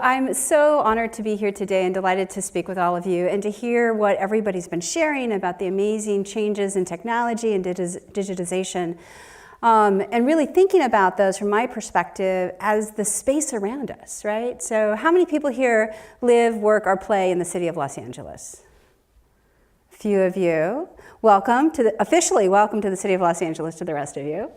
I'm so honored to be here today and delighted to speak with all of you and to hear what everybody's been sharing about the amazing changes in technology and digitization. And really thinking about those from my perspective as the space around us, right? So how many people here live, work, or play in the city of Los Angeles? A few of you. Welcome to officially welcome to the city of Los Angeles to the rest of you.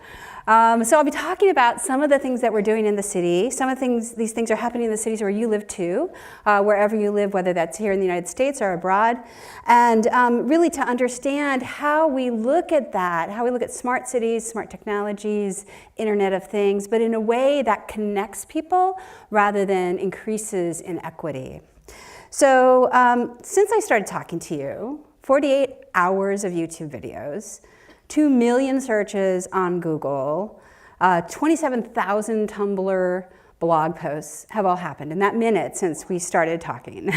So I'll be talking about some of the things that we're doing in the city. Some of these things are happening in the cities where you live too, wherever you live, whether that's here in the United States or abroad. And really to understand how we look at that, how we look at smart cities, smart technologies, Internet of Things, but in a way that connects people rather than increases inequity. So since I started talking to you, 48 hours of YouTube videos, 2 million searches on Google, 27,000 Tumblr blog posts have all happened in that minute since we started talking.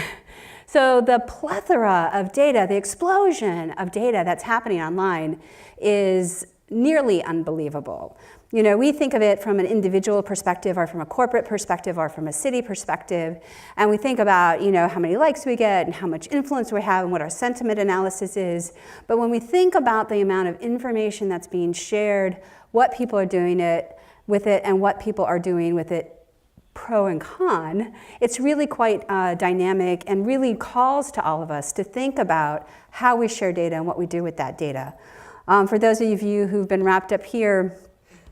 So the plethora of data, the explosion of data that's happening online is nearly unbelievable. You know, we think of it from an individual perspective or from a corporate perspective or from a city perspective, and we think about, you know, how many likes we get and how much influence we have and what our sentiment analysis is. But when we think about the amount of information that's being shared, what people are doing with it and what people are doing with it, pro and con, it's really quite dynamic and really calls to all of us to think about how we share data and what we do with that data. For those of you who've been wrapped up here,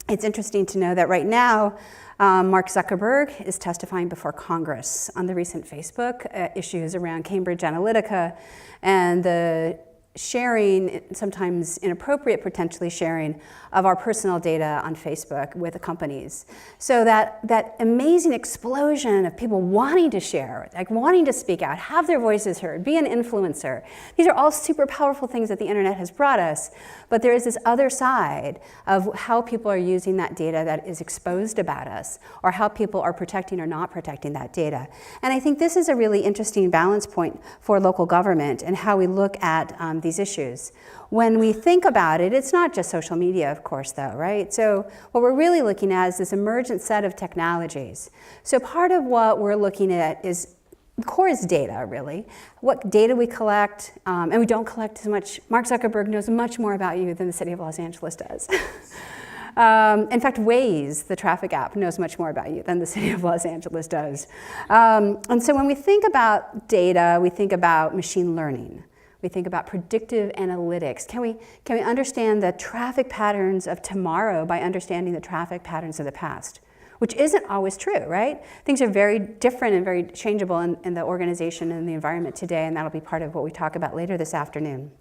it's interesting to know that right now, Mark Zuckerberg is testifying before Congress on the recent Facebook issues around Cambridge Analytica and the sharing, sometimes inappropriate potentially sharing, of our personal data on Facebook with the companies. So that amazing explosion of people wanting to share, like wanting to speak out, have their voices heard, be an influencer. These are all super powerful things that the internet has brought us, but there is this other side of how people are using that data that is exposed about us, or how people are protecting or not protecting that data. And I think this is a really interesting balance point for local government and how we look at these issues. When we think about it, it's not just social media, of course, though, right? So what we're really looking at is this emergent set of technologies. So part of what we're looking at is, the core is data, really. What data we collect, and we don't collect as much. Mark Zuckerberg knows much more about you than the city of Los Angeles does. In fact, Waze, the traffic app, knows much more about you than the city of Los Angeles does. And so when we think about data, we think about machine learning. We think about predictive analytics. Can we understand the traffic patterns of tomorrow by understanding the traffic patterns of the past? Which isn't always true, right? Things are very different and very changeable in the organization and the environment today, and that'll be part of what we talk about later this afternoon.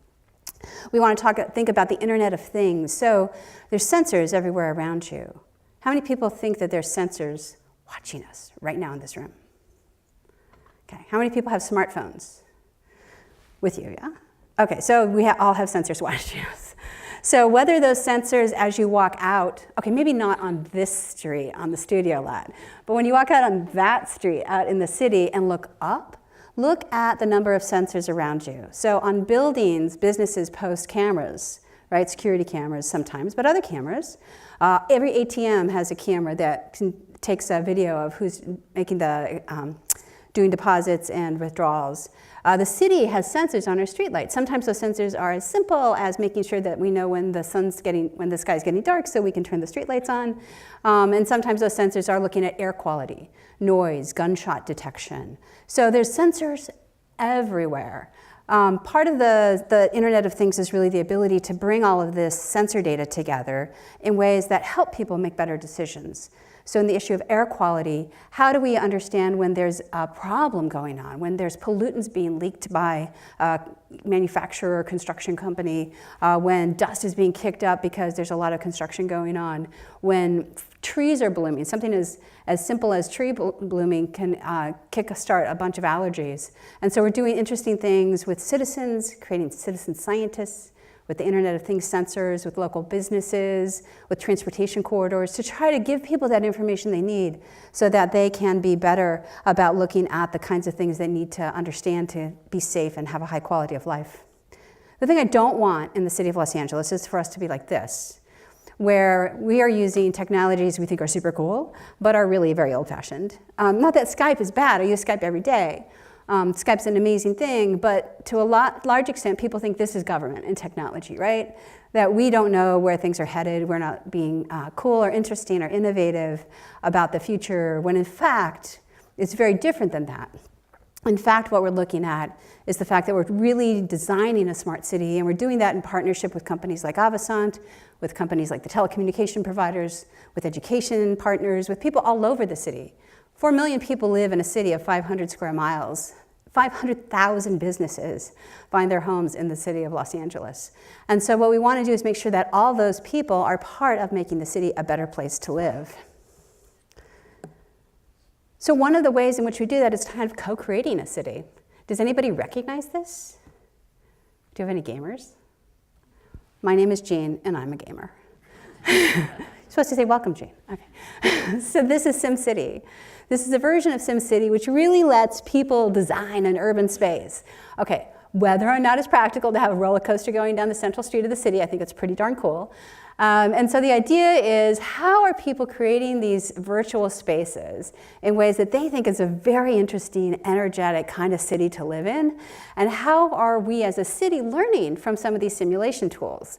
We want to think about the Internet of Things. So there's sensors everywhere around you. How many people think that there's sensors watching us right now in this room? Okay, how many people have smartphones? With you, yeah? Okay, so we all have sensors watching us. So whether those sensors as you walk out, okay, maybe not on this street, on the studio lot, but when you walk out on that street out in the city and look up, look at the number of sensors around you. So on buildings, businesses post cameras, right? Security cameras sometimes, but other cameras. Every ATM has a camera that takes a video of who's making doing deposits and withdrawals. The city has sensors on our streetlights. Sometimes those sensors are as simple as making sure that we know when the sky's getting dark so we can turn the streetlights on. And sometimes those sensors are looking at air quality, noise, gunshot detection. So there's sensors everywhere. Part of the Internet of Things is really the ability to bring all of this sensor data together in ways that help people make better decisions. So in the issue of air quality, how do we understand when there's a problem going on, when there's pollutants being leaked by a manufacturer or construction company, when dust is being kicked up because there's a lot of construction going on, when trees are blooming, something as simple as tree blooming can kickstart a bunch of allergies. And so we're doing interesting things with citizens, creating citizen scientists, with the Internet of Things sensors, with local businesses, with transportation corridors, to try to give people that information they need so that they can be better about looking at the kinds of things they need to understand to be safe and have a high quality of life. The thing I don't want in the city of Los Angeles is for us to be like this. where we are using technologies we think are super cool, but are really very old-fashioned. Not that Skype is bad, I use Skype every day. Skype's an amazing thing, but to a large extent, people think this is government and technology, right? That we don't know where things are headed, we're not being cool or interesting or innovative about the future, when in fact, it's very different than that. In fact, what we're looking at is the fact that we're really designing a smart city, and we're doing that in partnership with companies like Avasant, with companies like the telecommunication providers, with education partners, with people all over the city. 4 million people live in a city of 500 square miles. 500,000 businesses find their homes in the city of Los Angeles. And so what we want to do is make sure that all those people are part of making the city a better place to live. So one of the ways in which we do that is kind of co-creating a city. Does anybody recognize this? Do you have any gamers? My name is Jeanne, and I'm a gamer. You're supposed to say, welcome, Jeanne. Okay. So this is SimCity. This is a version of SimCity which really lets people design an urban space. Okay, whether or not it's practical to have a roller coaster going down the central street of the city, I think it's pretty darn cool. And so the idea is, how are people creating these virtual spaces in ways that they think is a very interesting, energetic kind of city to live in? And how are we as a city learning from some of these simulation tools?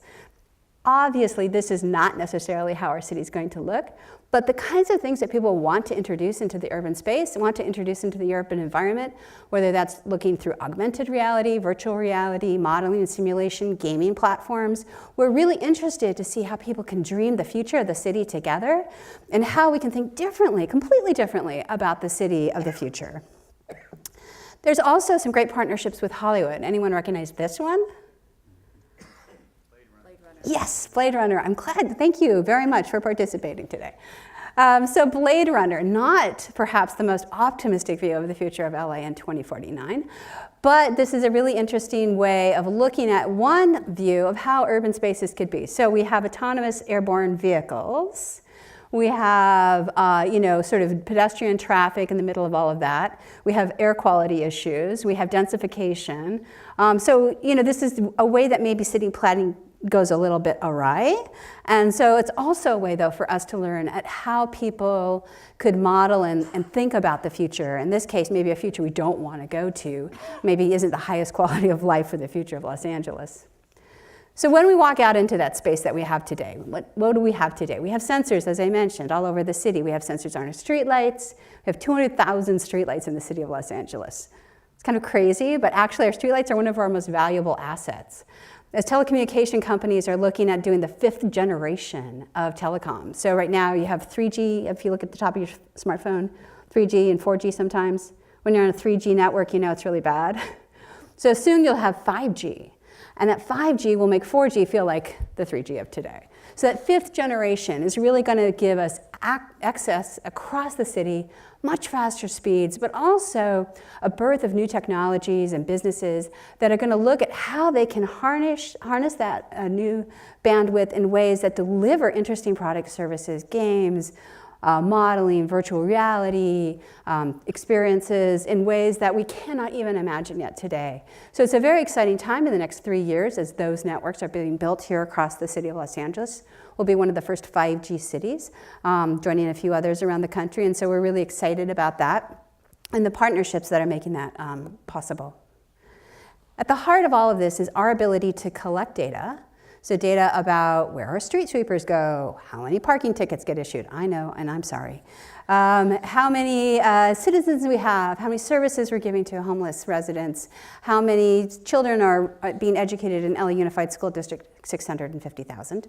Obviously, this is not necessarily how our city is going to look, but the kinds of things that people want to introduce into the urban space, want to introduce into the urban environment, whether that's looking through augmented reality, virtual reality, modeling and simulation, gaming platforms, we're really interested to see how people can dream the future of the city together and how we can think differently, completely differently about the city of the future. There's also some great partnerships with Hollywood. Anyone recognize this one? Yes, Blade Runner. I'm glad. Thank you very much for participating today. So Blade Runner, not perhaps the most optimistic view of the future of LA in 2049, but this is a really interesting way of looking at one view of how urban spaces could be. So we have autonomous airborne vehicles. We have, sort of pedestrian traffic in the middle of all of that. We have air quality issues. We have densification. This is a way that maybe city planning goes a little bit awry. And so it's also a way, though, for us to learn at how people could model and think about the future. In this case, maybe a future we don't want to go to, maybe isn't the highest quality of life for the future of Los Angeles. So when we walk out into that space that we have today, what do we have today? We have sensors, as I mentioned, all over the city. We have sensors on our streetlights. We have 200,000 streetlights in the city of Los Angeles. It's kind of crazy, but actually our streetlights are one of our most valuable assets. As telecommunication companies are looking at doing the 5th generation of telecom. So right now you have 3G, if you look at the top of your smartphone, 3G and 4G sometimes. When you're on a 3G network, you know it's really bad. So soon you'll have 5G. And that 5G will make 4G feel like the 3G of today. So that 5th generation is really going to give us access across the city, much faster speeds, but also a birth of new technologies and businesses that are going to look at how they can harness that new bandwidth in ways that deliver interesting product services, games, modeling, virtual reality, experiences in ways that we cannot even imagine yet today. So it's a very exciting time in the next 3 years as those networks are being built here across the city of Los Angeles. We'll be one of the first 5G cities, joining a few others around the country, and so we're really excited about that and the partnerships that are making that possible. At the heart of all of this is our ability to collect data. So data about where our street sweepers go, how many parking tickets get issued, I know, and I'm sorry. How many citizens we have, how many services we're giving to homeless residents, how many children are being educated in LA Unified School District, 650,000.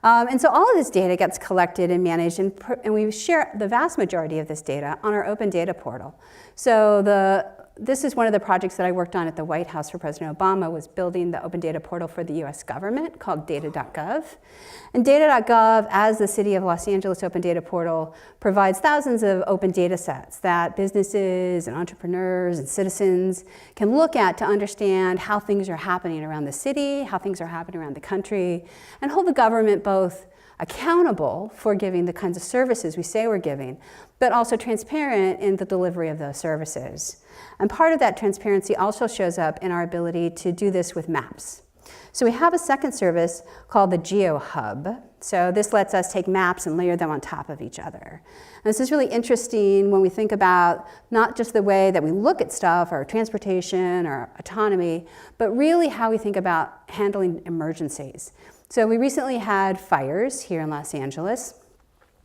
And so all of this data gets collected and managed, and we share the vast majority of this data on our open data portal. So this is one of the projects that I worked on at the White House for President Obama, was building the open data portal for the US government called data.gov. And data.gov, as the City of Los Angeles open data portal, provides thousands of open data sets that businesses and entrepreneurs and citizens can look at to understand how things are happening around the city, how things are happening around the country, and hold the government both accountable for giving the kinds of services we say we're giving, but also transparent in the delivery of those services. And part of that transparency also shows up in our ability to do this with maps. So we have a second service called the GeoHub. So this lets us take maps and layer them on top of each other. And this is really interesting when we think about not just the way that we look at stuff, or transportation, or autonomy, but really how we think about handling emergencies. So we recently had fires here in Los Angeles,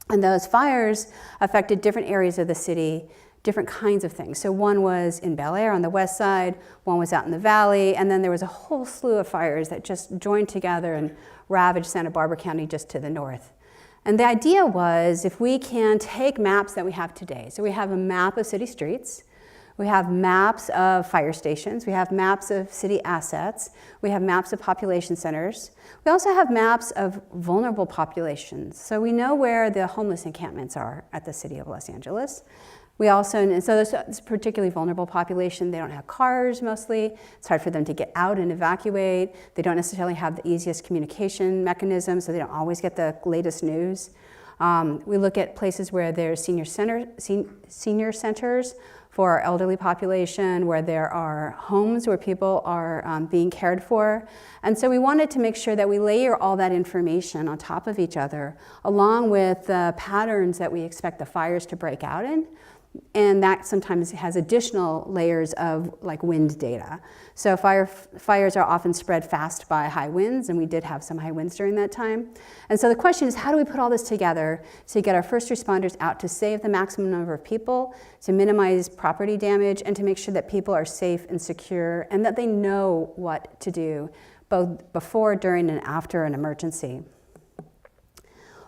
and those fires affected different areas of the city, different kinds of things. So one was in Bel Air on the west side, one was out in the valley, and then there was a whole slew of fires that just joined together and ravaged Santa Barbara County just to the north. And the idea was, if we can take maps that we have today, so we have a map of city streets, we have maps of fire stations, we have maps of city assets, we have maps of population centers. We also have maps of vulnerable populations. So we know where the homeless encampments are at the city of Los Angeles. We also, and so there's a particularly vulnerable population. They don't have cars mostly. It's hard for them to get out and evacuate. They don't necessarily have the easiest communication mechanism, so they don't always get the latest news. We look at places where there's senior centers for our elderly population, where there are homes where people are being cared for. And so we wanted to make sure that we layer all that information on top of each other, along with the patterns that we expect the fires to break out in. And that sometimes has additional layers of like wind data. So fires are often spread fast by high winds, and we did have some high winds during that time. And so the question is, how do we put all this together to get our first responders out to save the maximum number of people, to minimize property damage, and to make sure that people are safe and secure, and that they know what to do, both before, during, and after an emergency.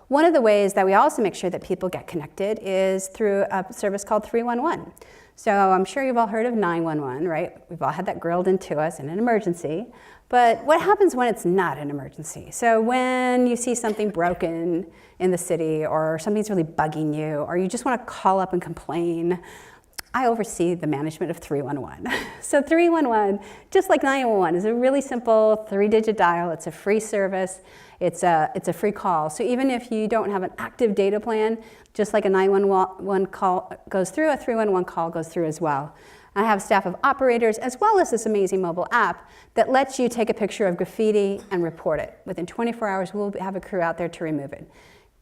One of the ways that we also make sure that people get connected is through a service called 311. So I'm sure you've all heard of 911, right? We've all had that grilled into us in an emergency. But what happens when it's not an emergency? So when you see something broken in the city, or something's really bugging you, or you just want to call up and complain, I oversee the management of 311. So 311, just like 911, is a really simple 3-digit dial. It's a free service. It's a free call. So even if you don't have an active data plan, just like a 911 call goes through, a 311 call goes through as well. I have a staff of operators, as well as this amazing mobile app that lets you take a picture of graffiti and report it. Within 24 hours, we'll have a crew out there to remove it.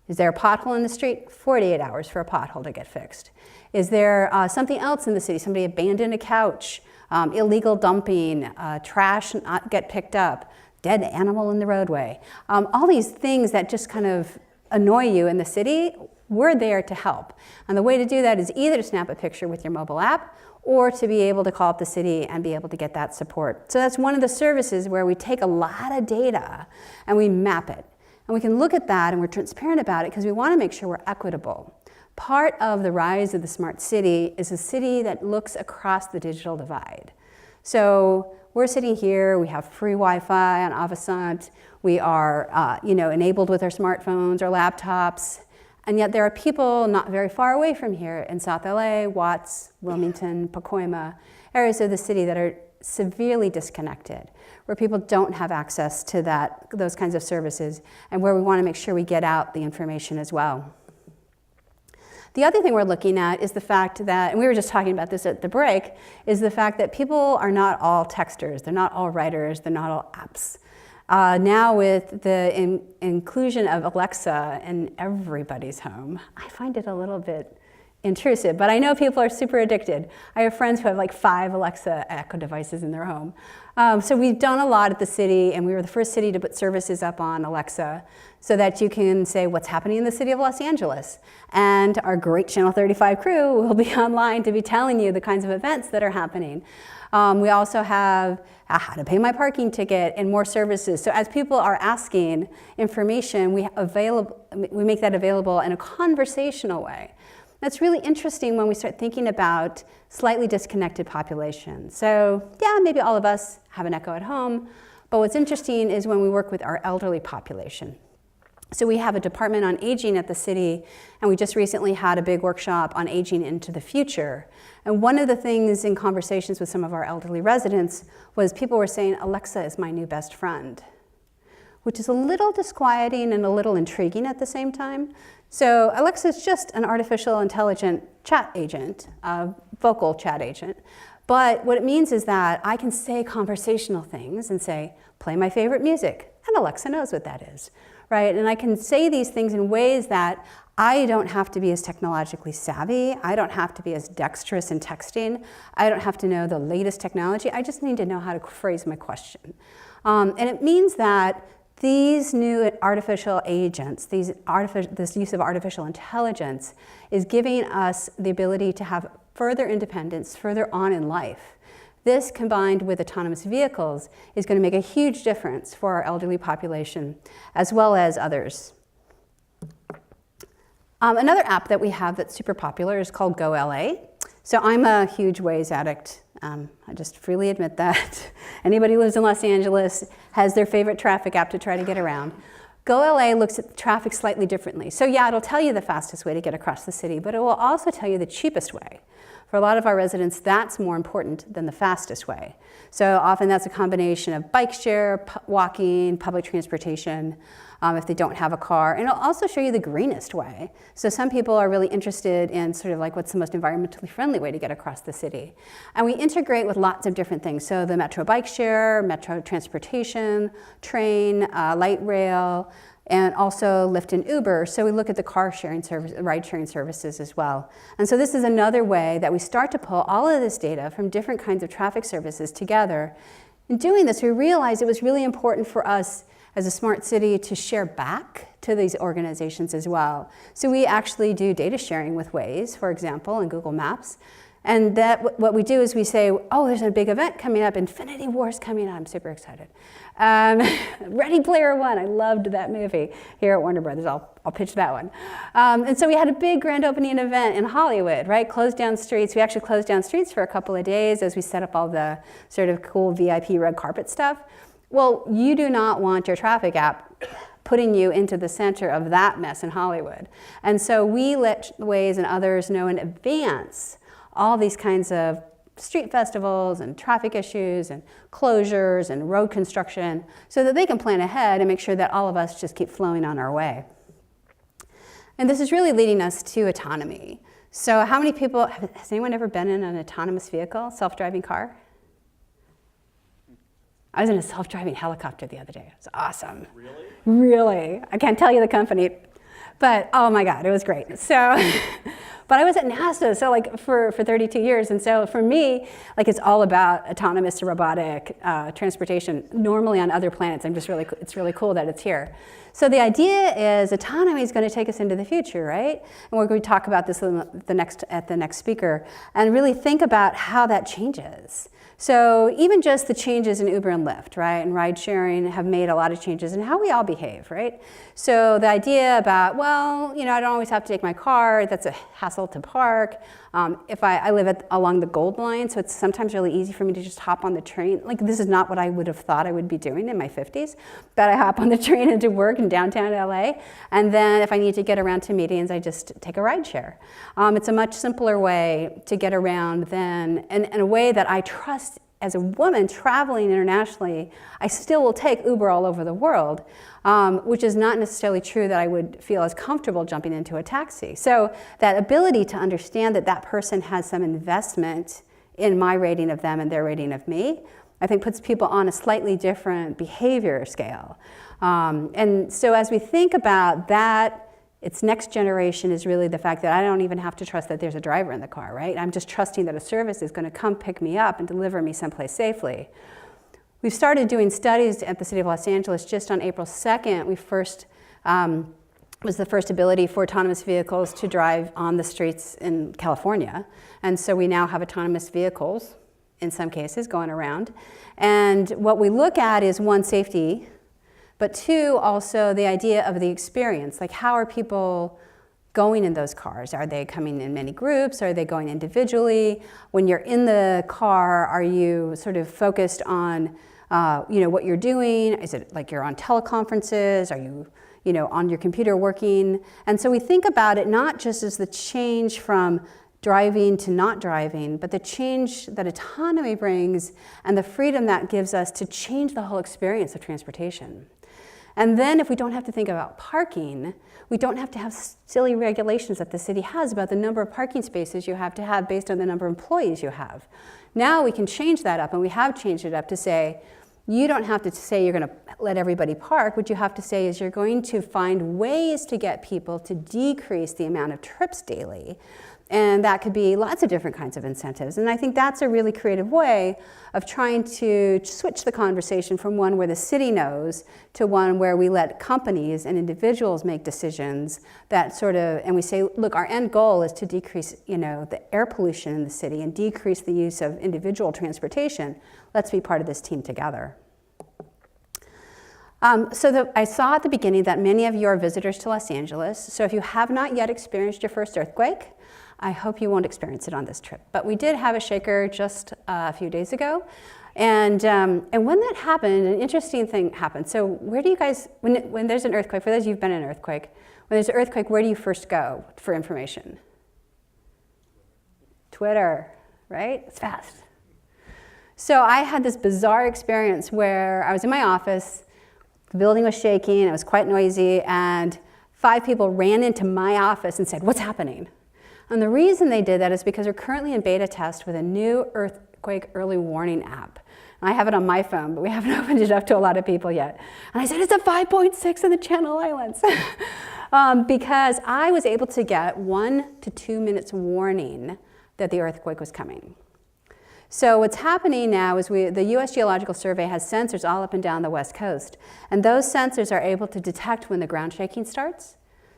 Is there a pothole in the street? 48 hours for a pothole to get fixed. Is there something else in the city? Somebody abandoned a couch, illegal dumping, trash not get picked up, dead animal in the roadway. All these things that just kind of annoy you in the city, we're there to help. And the way to do that is either to snap a picture with your mobile app, or to be able to call up the city and be able to get that support. So that's one of the services where we take a lot of data and we map it. And we can look at that and we're transparent about it because we want to make sure we're equitable. Part of the rise of the smart city is a city that looks across the digital divide. So we're sitting here, we have free Wi-Fi on Avasant, we are enabled with our smartphones or laptops, and yet there are people not very far away from here in South LA, Watts, Wilmington, Pacoima, areas of the city that are severely disconnected, where people don't have access to those kinds of services, and where we want to make sure we get out the information as well. The other thing we're looking at is the fact that, and we were just talking about this at the break, is the fact that people are not all texters, they're not all writers, they're not all apps. Now with the inclusion of Alexa in everybody's home, I find it a little bit intrusive, but I know people are super addicted. I have friends who have like 5 Alexa Echo devices in their home. So we've done a lot at the city, and we were the first city to put services up on Alexa so that you can say what's happening in the city of Los Angeles. And our great Channel 35 crew will be online to be telling you the kinds of events that are happening. We also have how to pay my parking ticket and more services. So as people are asking information, we make that available in a conversational way. That's really interesting when we start thinking about slightly disconnected populations. So yeah, maybe all of us have an Echo at home, but what's interesting is when we work with our elderly population. So we have a department on aging at the city, and we just recently had a big workshop on aging into the future. And one of the things in conversations with some of our elderly residents was people were saying, Alexa is my new best friend, which is a little disquieting and a little intriguing at the same time. So Alexa is just an artificial intelligent chat agent, a vocal chat agent, But what it means is that I can say conversational things and say, play my favorite music, and Alexa knows what that is, right? And I can say these things in ways that I don't have to be as technologically savvy. I don't have to be as dexterous in texting. I don't have to know the latest technology. I just need to know how to phrase my question. And it means that these new artificial agents, this use of artificial intelligence is giving us the ability to have further independence further on in life. This, combined with autonomous vehicles, is going to make a huge difference for our elderly population, as well as others. Another app that we have that's super popular is called GoLA. So I'm a huge Waze addict. I just freely admit that. Anybody who lives in Los Angeles has their favorite traffic app to try to get around. GoLA looks at traffic slightly differently. So yeah, it'll tell you the fastest way to get across the city, but it will also tell you the cheapest way. For a lot of our residents, that's more important than the fastest way. So often that's a combination of bike share, walking, public transportation, if they don't have a car. And it'll also show you the greenest way. So some people are really interested in sort of like what's the most environmentally friendly way to get across the city. And we integrate with lots of different things. So the metro bike share, metro transportation, train, light rail, and also Lyft and Uber. So we look at the car sharing service, ride sharing services as well. And so this is another way that we start to pull all of this data from different kinds of traffic services together. In doing this, we realized it was really important for us as a smart city to share back to these organizations as well. So we actually do data sharing with Waze, for example, and Google Maps. And that what we do is we say, oh, there's a big event coming up, Infinity War's coming up, I'm super excited. Ready Player One, I loved that movie here at Warner Brothers, I'll pitch that one. And so we had a big grand opening event in Hollywood, right? Closed down streets, we actually closed down streets for a couple of days as we set up all the sort of cool VIP red carpet stuff. Well, you do not want your traffic app putting you into the center of that mess in Hollywood. And so we let Waze and others know in advance all these kinds of street festivals and traffic issues and closures and road construction so that they can plan ahead and make sure that all of us just keep flowing on our way. And this is really leading us to autonomy. So how many people, has anyone ever been in an autonomous vehicle, self-driving car? I was in a self-driving helicopter the other day. It was awesome. Really? Really. I can't tell you the company, but oh my God, it was great. So, but I was at NASA, so like for 32 years. And so for me, like it's all about autonomous robotic transportation. Normally on other planets, it's really cool that it's here. So the idea is autonomy is going to take us into the future, right? And we're going to talk about this at the next speaker and really think about how that changes. So even just the changes in Uber and Lyft, right, and ride sharing have made a lot of changes in how we all behave, right? So the idea about, well, you know, I don't always have to take my car, that's a hassle to park. If I live along the Gold Line, so it's sometimes really easy for me to just hop on the train. Like this is not what I would have thought I would be doing in my 50s, but I hop on the train into work in downtown LA, and then if I need to get around to meetings, I just take a ride share. It's a much simpler way to get around than, and in a way that I trust as a woman traveling internationally, I still will take Uber all over the world, which is not necessarily true that I would feel as comfortable jumping into a taxi. So that ability to understand that that person has some investment in my rating of them and their rating of me, I think puts people on a slightly different behavior scale. And so as we think about that, its next generation is really the fact that I don't even have to trust that there's a driver in the car, right? I'm just trusting that a service is going to come pick me up and deliver me someplace safely. We've started doing studies at the City of Los Angeles. Just on April 2nd, we was the first ability for autonomous vehicles to drive on the streets in California. And so we now have autonomous vehicles, in some cases, going around. And what we look at is, one, safety, but two, also the idea of the experience. Like, how are people going in those cars? Are they coming in many groups? Are they going individually? When you're in the car, are you sort of focused on what you're doing? Is it like you're on teleconferences? Are you on your computer working? And so we think about it not just as the change from driving to not driving, but the change that autonomy brings and the freedom that gives us to change the whole experience of transportation. And then if we don't have to think about parking, we don't have to have silly regulations that the city has about the number of parking spaces you have to have based on the number of employees you have. Now we can change that up, and we have changed it up to say, you don't have to say you're going to let everybody park. What you have to say is you're going to find ways to get people to decrease the amount of trips daily. And that could be lots of different kinds of incentives. And I think that's a really creative way of trying to switch the conversation from one where the city knows to one where we let companies and individuals make decisions that sort of, and we say, look, our end goal is to decrease, the air pollution in the city and decrease the use of individual transportation. Let's be part of this team together. I saw at the beginning that many of you are visitors to Los Angeles. So if you have not yet experienced your first earthquake, I hope you won't experience it on this trip. But we did have a shaker just a few days ago. And when that happened, an interesting thing happened. So where do you guys, when there's an earthquake, for those of you who've been in an earthquake, when there's an earthquake, where do you first go for information? Twitter, right? It's fast. So I had this bizarre experience where I was in my office, the building was shaking, it was quite noisy, and 5 people ran into my office and said, "What's happening?" And the reason they did that is because we're currently in beta test with a new earthquake early warning app. And I have it on my phone, but we haven't opened it up to a lot of people yet. And I said, it's a 5.6 in the Channel Islands. Because I was able to get 1 to 2 minutes warning that the earthquake was coming. So what's happening now is the U.S. Geological Survey has sensors all up and down the West Coast. And those sensors are able to detect when the ground shaking starts.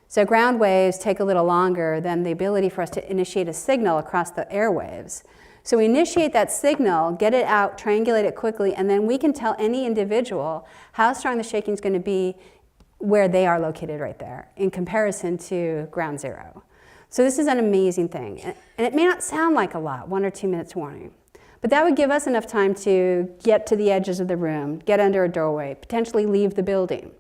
So ground waves take a little longer than the ability for us to initiate a signal across the airwaves. So we initiate that signal, get it out, triangulate it quickly, and then we can tell any individual how strong the shaking is going to be where they are located right there in comparison to ground zero. So this is an amazing thing. And it may not sound like a lot, 1 or 2 minutes warning. But that would give us enough time to get to the edges of the room, get under a doorway, potentially leave the building.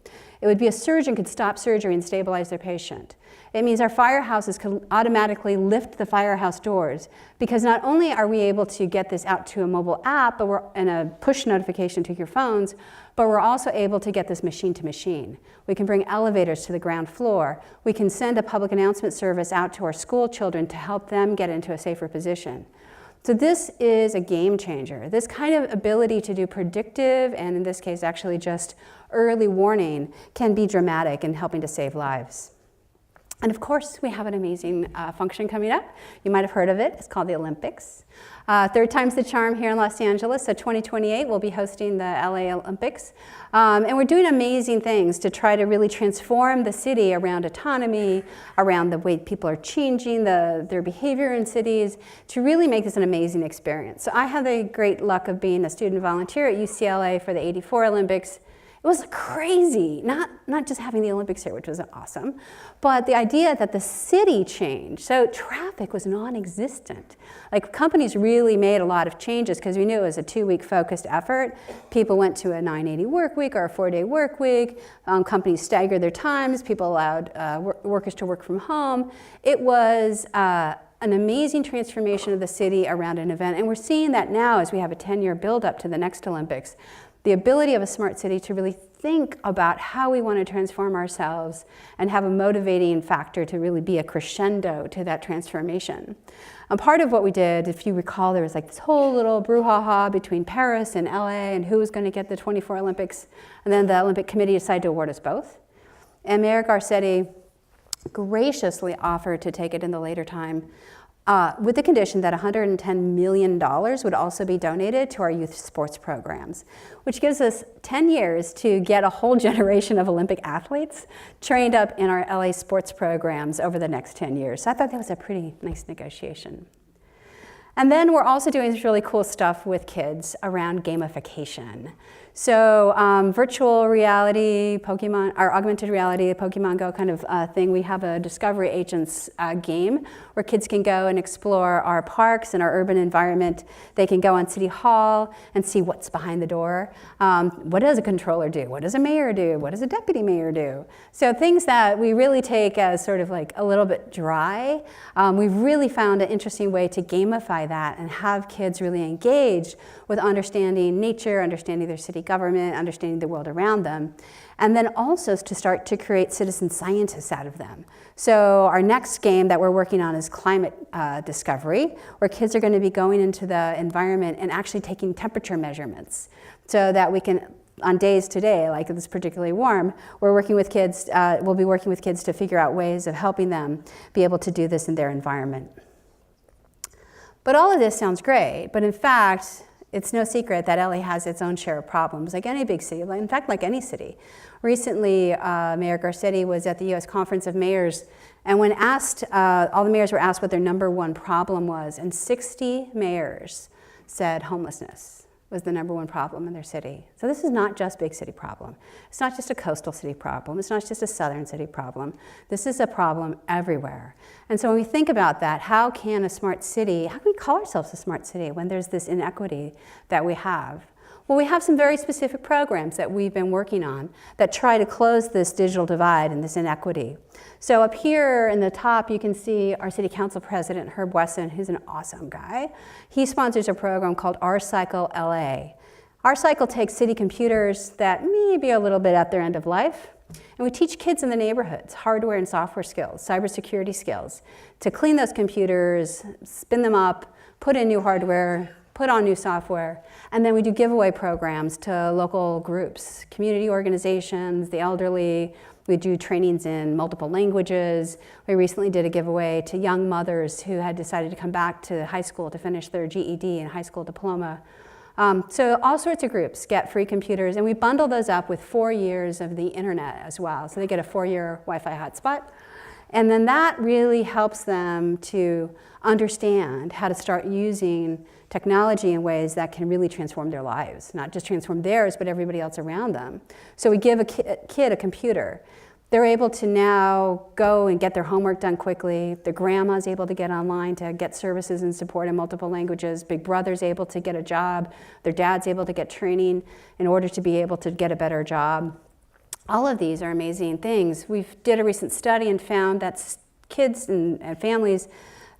It would be a surgeon could stop surgery and stabilize their patient. It means our firehouses could automatically lift the firehouse doors, because not only are we able to get this out to a mobile app and a push notification to your phones, but we're also able to get this machine to machine. We can bring elevators to the ground floor. We can send a public announcement service out to our school children to help them get into a safer position. So this is a game changer. This kind of ability to do predictive, and in this case actually just early warning, can be dramatic in helping to save lives. And of course, we have an amazing function coming up. You might have heard of it. It's called the Olympics. Third time's the charm here in Los Angeles. So 2028, we'll be hosting the LA Olympics. And we're doing amazing things to try to really transform the city around autonomy, around the way people are changing their behavior in cities, to really make this an amazing experience. So I had the great luck of being a student volunteer at UCLA for the '84 Olympics. It was crazy, not just having the Olympics here, which was awesome, but the idea that the city changed. So traffic was non-existent. Like, companies really made a lot of changes because we knew it was a 2-week focused effort. People went to a 980 work week or a 4-day work week. Companies staggered their times. People allowed workers to work from home. It was an amazing transformation of the city around an event. And we're seeing that now as we have a 10-year build-up to the next Olympics. The ability of a smart city to really think about how we want to transform ourselves and have a motivating factor to really be a crescendo to that transformation. And part of what we did, if you recall, there was like this whole little brouhaha between Paris and LA and who was going to get the '24 Olympics. And then the Olympic Committee decided to award us both. And Mayor Garcetti graciously offered to take it in the later time, with the condition that $110 million would also be donated to our youth sports programs, which gives us 10 years to get a whole generation of Olympic athletes trained up in our LA sports programs over the next 10 years. So I thought that was a pretty nice negotiation. And then we're also doing this really cool stuff with kids around gamification. So virtual reality, Pokemon, or augmented reality, Pokemon Go kind of thing. We have a Discovery Agents game where kids can go and explore our parks and our urban environment. They can go on City Hall and see what's behind the door. What does a controller do? What does a mayor do? What does a deputy mayor do? So things that we really take as sort of like a little bit dry. We've really found an interesting way to gamify that and have kids really engaged with understanding nature, understanding their city government, understanding the world around them, and then also to start to create citizen scientists out of them. So our next game that we're working on is climate discovery, where kids are going to be going into the environment and actually taking temperature measurements so that we can, on days today, like it's particularly warm, we're working with kids, we'll be working with kids to figure out ways of helping them be able to do this in their environment. But all of this sounds great, but in fact, it's no secret that LA has its own share of problems, like any big city, in fact, like any city. Recently, Mayor Garcetti was at the U.S. Conference of Mayors, and when asked, all the mayors were asked what their #1 problem was, and 60 mayors said homelessness was the #1 problem in their city. So this is not just big city problem. It's not just a coastal city problem. It's not just a southern city problem. This is a problem everywhere. And so when we think about that, how can a smart city, how can we call ourselves a smart city when there's this inequity that we have? Well, we have some very specific programs that we've been working on that try to close this digital divide and this inequity. So up here in the top, you can see our city council president, Herb Wesson, who's an awesome guy. He sponsors a program called R-Cycle LA. R-Cycle takes city computers that may be a little bit at their end of life, and we teach kids in the neighborhoods hardware and software skills, cybersecurity skills, to clean those computers, spin them up, put in new hardware, put on new software, and then we do giveaway programs to local groups, community organizations, the elderly. We do trainings in multiple languages. We recently did a giveaway to young mothers who had decided to come back to high school to finish their GED and high school diploma. So all sorts of groups get free computers, and we bundle those up with 4 years of the internet as well. So they get a 4-year Wi-Fi hotspot. And then that really helps them to understand how to start using technology in ways that can really transform their lives, not just transform theirs, but everybody else around them. So we give a kid a computer. They're able to now go and get their homework done quickly. Their grandma's able to get online to get services and support in multiple languages. Big brother's able to get a job. Their dad's able to get training in order to be able to get a better job. All of these are amazing things. We did a recent study and found that kids and families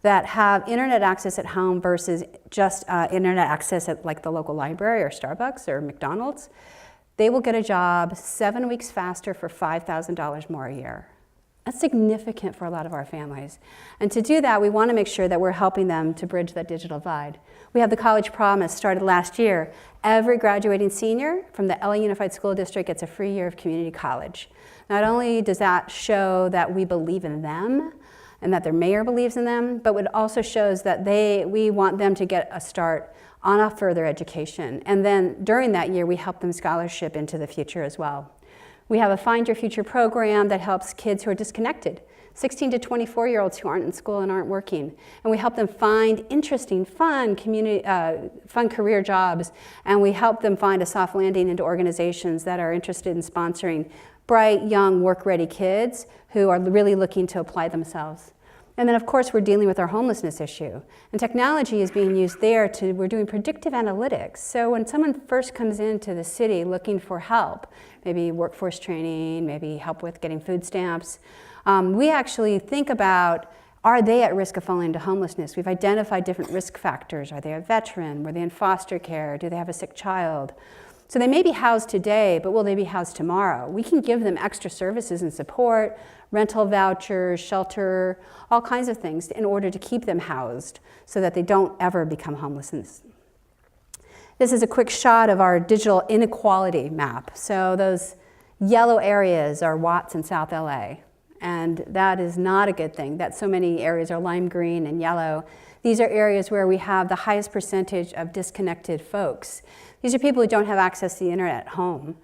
that have internet access at home versus just internet access at like the local library or Starbucks or McDonald's, they will get a job 7 weeks faster for $5,000 more a year. That's significant for a lot of our families. And to do that, we want to make sure that we're helping them to bridge that digital divide. We have the College Promise started last year. Every graduating senior from the LA Unified School District gets a free year of community college. Not only does that show that we believe in them and that their mayor believes in them, but it also shows that we want them to get a start on a further education. And then during that year, we help them scholarship into the future as well. We have a Find Your Future program that helps kids who are disconnected, 16 to 24-year-olds who aren't in school and aren't working. And we help them find interesting, fun career jobs, and we help them find a soft landing into organizations that are interested in sponsoring bright, young, work-ready kids who are really looking to apply themselves. And then, of course, we're dealing with our homelessness issue. And technology is being used there we're doing predictive analytics. So when someone first comes into the city looking for help, maybe workforce training, maybe help with getting food stamps, we actually think about, are they at risk of falling into homelessness? We've identified different risk factors. Are they a veteran? Were they in foster care? Do they have a sick child? So they may be housed today, but will they be housed tomorrow? We can give them extra services and support, rental vouchers, shelter, all kinds of things in order to keep them housed so that they don't ever become homeless. This is a quick shot of our digital inequality map. So those yellow areas are Watts and South LA, and that is not a good thing that so many areas are lime green and yellow. These are areas where we have the highest percentage of disconnected folks. These are people who don't have access to the internet at home.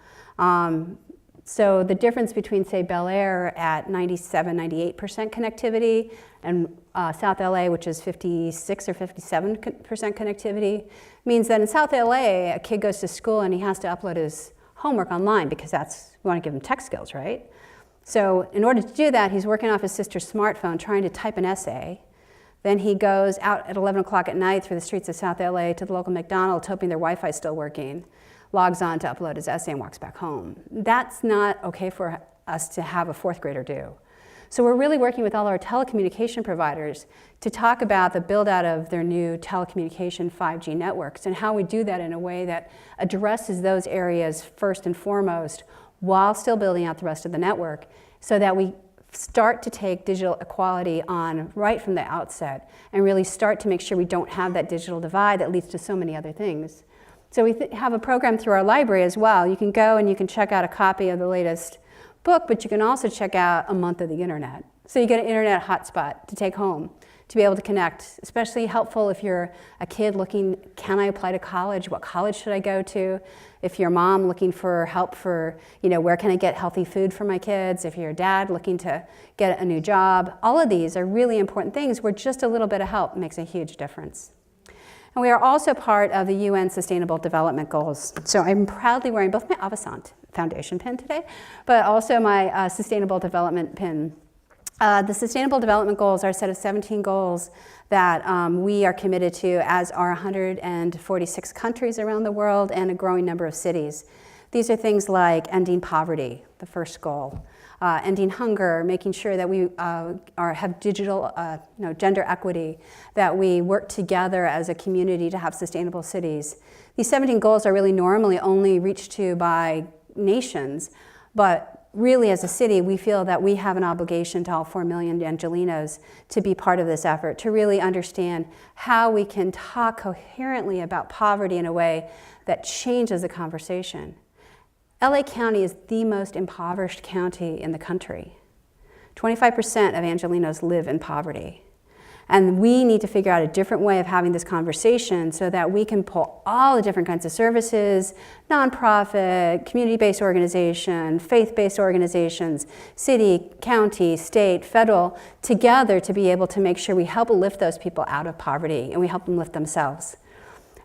So the difference between, say, Bel Air at 97, 98% connectivity and South LA, which is 56 or 57% connectivity, means that in South LA, a kid goes to school and he has to upload his homework online because we want to give him tech skills, right? So in order to do that, he's working off his sister's smartphone trying to type an essay. Then he goes out at 11 o'clock at night through the streets of South LA to the local McDonald's, hoping their Wi-Fi is still working, logs on to upload his essay and walks back home. That's not okay for us to have a fourth grader do. So we're really working with all our telecommunication providers to talk about the build out of their new telecommunication 5G networks and how we do that in a way that addresses those areas first and foremost while still building out the rest of the network, so that we start to take digital equality on right from the outset and really start to make sure we don't have that digital divide that leads to so many other things. So we have a program through our library as well. You can go and you can check out a copy of the latest book, but you can also check out a month of the internet. So you get an internet hotspot to take home, to be able to connect, especially helpful if you're a kid looking, can I apply to college? What college should I go to? If you're a mom looking for help for, where can I get healthy food for my kids? If you're a dad looking to get a new job, all of these are really important things where just a little bit of help makes a huge difference. And we are also part of the UN Sustainable Development Goals. So I'm proudly wearing both my Avasant Foundation pin today, but also my Sustainable Development pin. The Sustainable Development Goals are a set of 17 goals that we are committed to, as are 146 countries around the world and a growing number of cities. These are things like ending poverty, the first goal, ending hunger, making sure that we have digital, gender equity, that we work together as a community to have sustainable cities. These 17 goals are really normally only reached to by nations, but really, as a city, we feel that we have an obligation to all 4 million Angelenos to be part of this effort, to really understand how we can talk coherently about poverty in a way that changes the conversation. LA County is the most impoverished county in the country. 25% of Angelenos live in poverty. And we need to figure out a different way of having this conversation so that we can pull all the different kinds of services, nonprofit, community-based organization, faith-based organizations, city, county, state, federal, together to be able to make sure we help lift those people out of poverty and we help them lift themselves.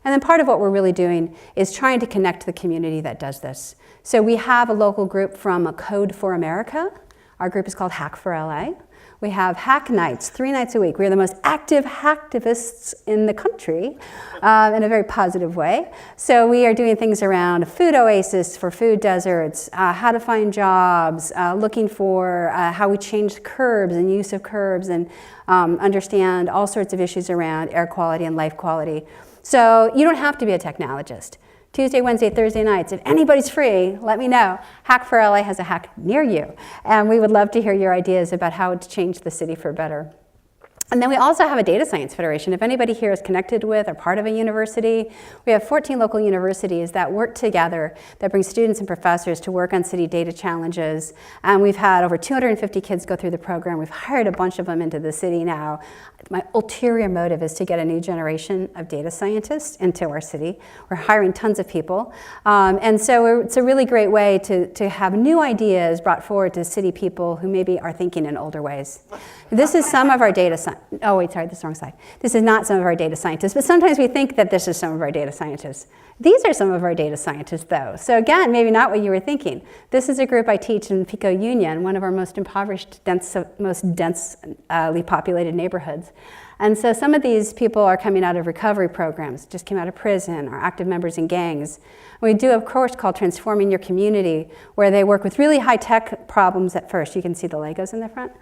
And then part of what we're really doing is trying to connect to the community that does this. So we have a local group from Code for America. Our group is called Hack for LA. We have hack nights, 3 nights a week. We are the most active hacktivists in the country in a very positive way. So we are doing things around food oasis for food deserts, how to find jobs, looking for how we change curbs and use of curbs, and understand all sorts of issues around air quality and life quality. So you don't have to be a technologist. Tuesday, Wednesday, Thursday nights. If anybody's free, let me know. Hack for LA has a hack near you. And we would love to hear your ideas about how to change the city for better. And then we also have a data science federation. If anybody here is connected with or part of a university, we have 14 local universities that work together, that bring students and professors to work on city data challenges. And we've had over 250 kids go through the program. We've hired a bunch of them into the city now. My ulterior motive is to get a new generation of data scientists into our city. We're hiring tons of people. And so it's a really great way to have new ideas brought forward to city people who maybe are thinking in older ways. This is some of our data science. Oh, wait, sorry, this is the wrong side. This is not some of our data scientists, but sometimes we think that this is some of our data0scientists. These are some of our data scientists, though. So again, maybe not what you were thinking. This is a group I teach in Pico Union, one of our most impoverished, most densely populated neighborhoods. And so some of these people are coming out of recovery programs, just came out of prison, are active members in gangs. We do a course called Transforming Your Community, where they work with really high-tech problems at first. You can see the Legos in the front.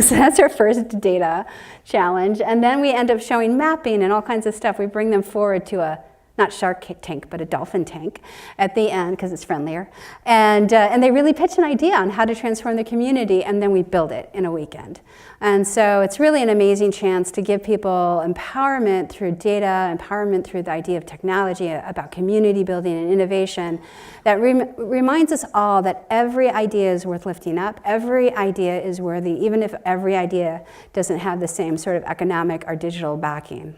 So that's our first data challenge. And then we end up showing mapping and all kinds of stuff. We bring them forward to a, not shark tank, but a dolphin tank at the end, because it's friendlier. And they really pitch an idea on how to transform the community, and then we build it in a weekend. And so it's really an amazing chance to give people empowerment through data, empowerment through the idea of technology, about community building and innovation, that reminds us all that every idea is worth lifting up. Every idea is worthy, even if every idea doesn't have the same sort of economic or digital backing.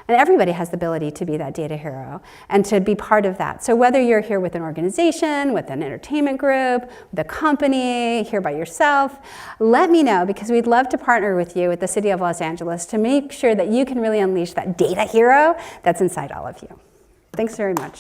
And everybody has the ability to be that data hero and to be part of that. So whether you're here with an organization, with an entertainment group, with a company, here by yourself, let me know, because we'd love to partner with you, with the City of Los Angeles, to make sure that you can really unleash that data hero that's inside all of you. Thanks very much.